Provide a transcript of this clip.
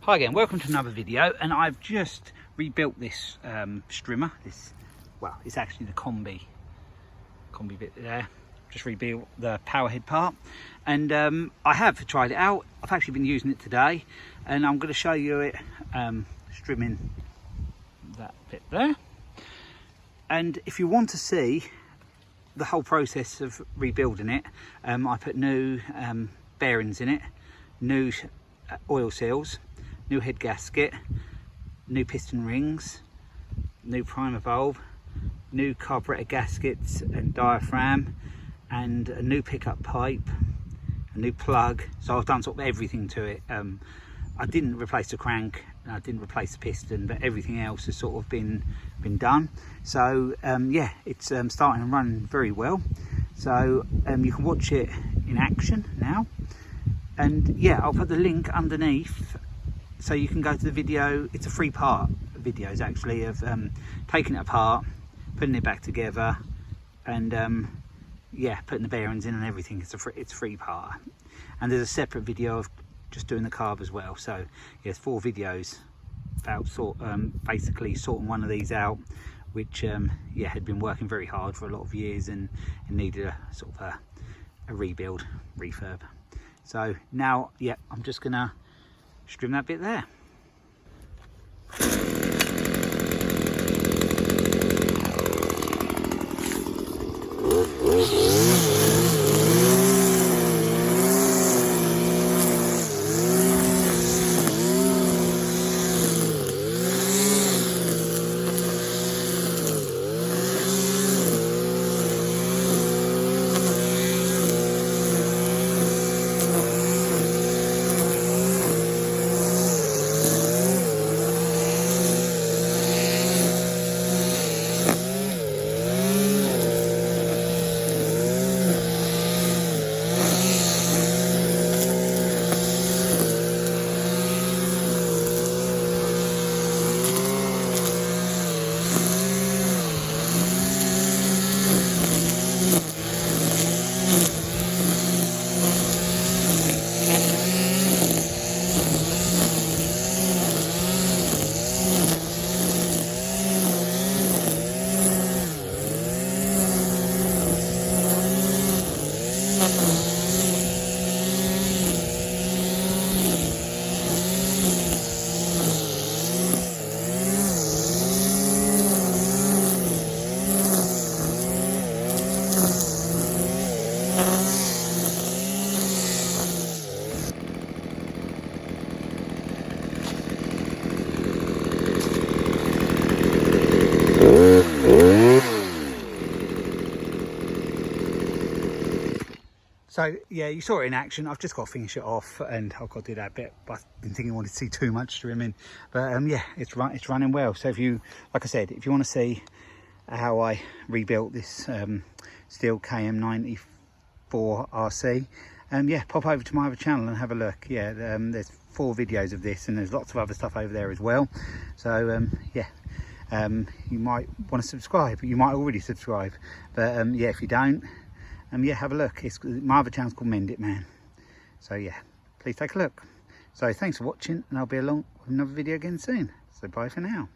Hi again, welcome to another video, and I've just rebuilt this strimmer. Well, it's actually the combi bit there. Just rebuilt the power head part, and I have tried it out. I've actually been using it today, and I'm going to show you it strimming that bit there. And if you want to see the whole process of rebuilding it, I put new bearings in it, new oil seals, new head gasket, new piston rings, new primer valve, new carburetor gaskets and diaphragm, and a new pickup pipe, a new plug. So I've done sort of everything to it. I didn't replace the crank, and I didn't replace the piston, but everything else has sort of been done. So yeah, it's starting and running very well. So you can watch it in action now, and yeah, I'll put the link underneath so you can go to the video. It's a 3-part videos actually of taking it apart, putting it back together, and yeah, putting the bearings in and everything. It's 3-part, and there's a separate video of just doing the carb as well. So yeah, it's 4 videos about basically sorting one of these out, which yeah, had been working very hard for a lot of years and needed a sort of a rebuild, refurb. So now, yeah, I'm just gonna trim that bit there. So yeah, you saw it in action. I've just got to finish it off, and I've got to do that bit. But I've been thinking I wanted to see too much trimming, but yeah, it's running well. So if you, like I said, if you want to see how I rebuilt this Stihl KM94 RC, yeah, pop over to my other channel and have a look. Yeah, there's 4 videos of this, and there's lots of other stuff over there as well. So yeah, you might want to subscribe. You might already subscribe, but yeah, if you don't, yeah, have a look. My other channel's called Mend It Man. So yeah, please take a look. So thanks for watching, and I'll be along with another video again soon. So bye for now.